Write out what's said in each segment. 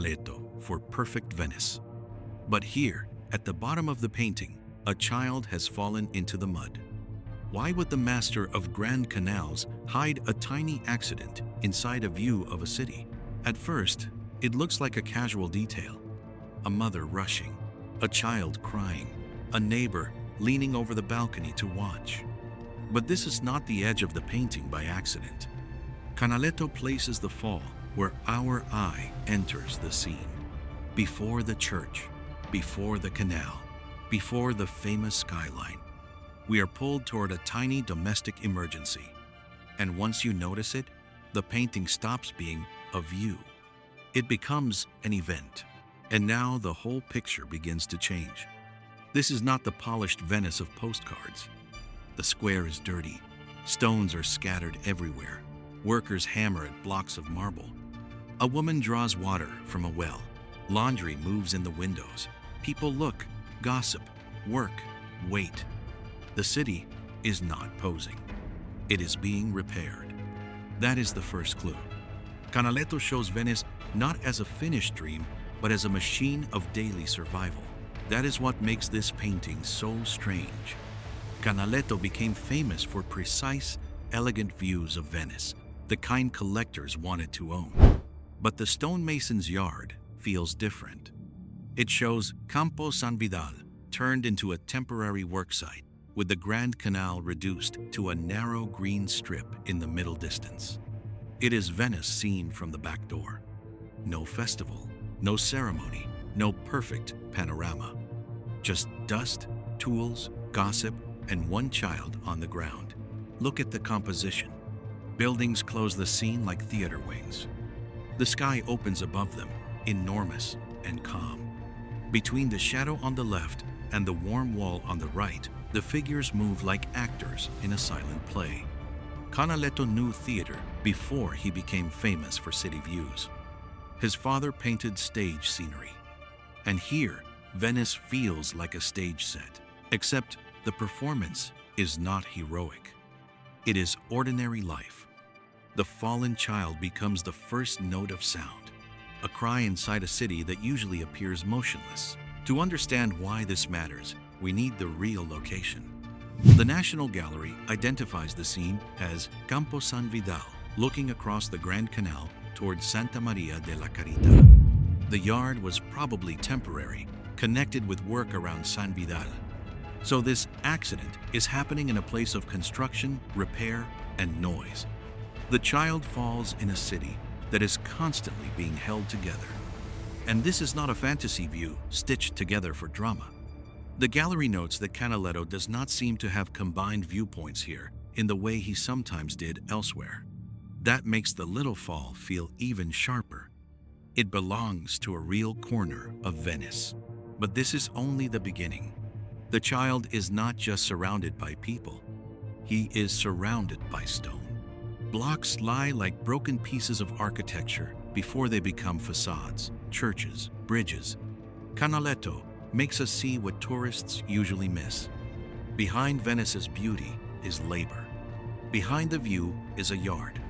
Canaletto for perfect Venice. But here, at the bottom of the painting, a child has fallen into the mud. Why would the master of grand canals hide a tiny accident inside a view of a city? At first, it looks like a casual detail. A mother rushing, a child crying, a neighbor leaning over the balcony to watch. But this is not the edge of the painting by accident. Canaletto places the fall where our eye enters the scene. Before the church, before the canal, before the famous skyline. We are pulled toward a tiny domestic emergency. And once you notice it, the painting stops being a view. It becomes an event. And now the whole picture begins to change. This is not the polished Venice of postcards. The square is dirty. Stones are scattered everywhere. Workers hammer at blocks of marble. A woman draws water from a well. Laundry moves in the windows. People look, gossip, work, wait. The city is not posing. It is being repaired. That is the first clue. Canaletto shows Venice not as a finished dream, but as a machine of daily survival. That is what makes this painting so strange. Canaletto became famous for precise, elegant views of Venice, the kind collectors wanted to own. But the stonemason's yard feels different. It shows Campo San Vidal turned into a temporary worksite, with the Grand Canal reduced to a narrow green strip in the middle distance. It is Venice seen from the back door. No festival, no ceremony, no perfect panorama. Just dust, tools, gossip, and one child on the ground. Look at the composition. Buildings close the scene like theater wings. The sky opens above them, enormous and calm. Between the shadow on the left and the warm wall on the right, the figures move like actors in a silent play. Canaletto knew theater before he became famous for city views. His father painted stage scenery. And here, Venice feels like a stage set, except the performance is not heroic. It is ordinary life. The fallen child becomes the first note of sound, a cry inside a city that usually appears motionless. To understand why this matters, we need the real location. The National Gallery identifies the scene as Campo San Vidal, looking across the Grand Canal toward Santa Maria de la Carita. The yard was probably temporary, connected with work around San Vidal. So this accident is happening in a place of construction, repair, and noise. The child falls in a city that is constantly being held together. And this is not a fantasy view stitched together for drama. The gallery notes that Canaletto does not seem to have combined viewpoints here in the way he sometimes did elsewhere. That makes the little fall feel even sharper. It belongs to a real corner of Venice. But this is only the beginning. The child is not just surrounded by people. He is surrounded by stone. Blocks lie like broken pieces of architecture before they become facades, churches, bridges. Canaletto makes us see what tourists usually miss. Behind Venice's beauty is labor. Behind the view is a yard.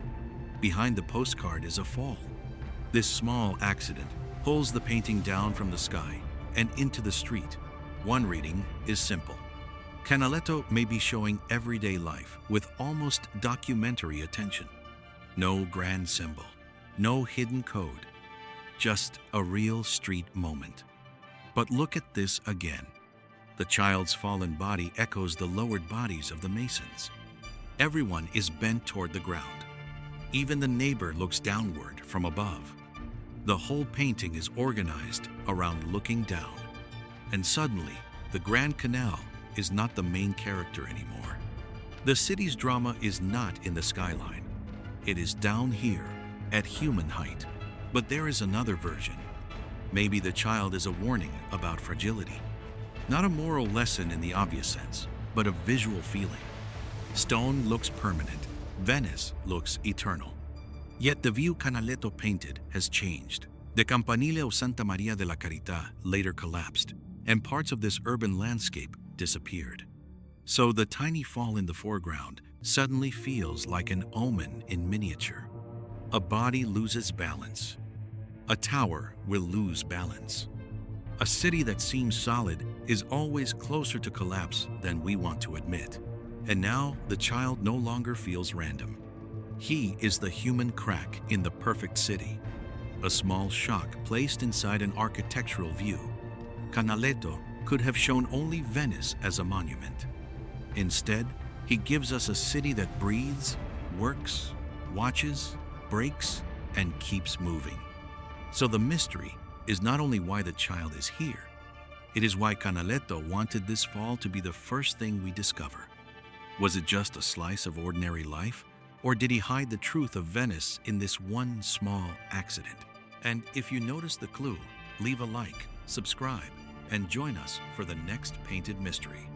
Behind the postcard is a fall. This small accident pulls the painting down from the sky and into the street. One reading is simple. Canaletto may be showing everyday life with almost documentary attention. No grand symbol, no hidden code, just a real street moment. But look at this again. The child's fallen body echoes the lowered bodies of the masons. Everyone is bent toward the ground. Even the neighbor looks downward from above. The whole painting is organized around looking down. And suddenly, the Grand Canal is not the main character anymore. The city's drama is not in the skyline. It is down here, at human height. But there is another version. Maybe the child is a warning about fragility. Not a moral lesson in the obvious sense, but a visual feeling. Stone looks permanent. Venice looks eternal. Yet the view Canaletto painted has changed. The Campanile of Santa Maria de la Carita later collapsed, and parts of this urban landscape disappeared. So the tiny fall in the foreground suddenly feels like an omen in miniature. A body loses balance. a tower will lose balance. A city that seems solid is always closer to collapse than we want to admit. And now the child no longer feels random. He is the human crack in the perfect city, a small shock placed inside an architectural view. Canaletto could have shown only Venice as a monument. Instead, he gives us a city that breathes, works, watches, breaks, and keeps moving. So the mystery is not only why the child is here, it is why Canaletto wanted this fall to be the first thing we discover. Was it just a slice of ordinary life, or did he hide the truth of Venice in this one small accident? And if you notice the clue, leave a like, subscribe, and join us for the next painted mystery.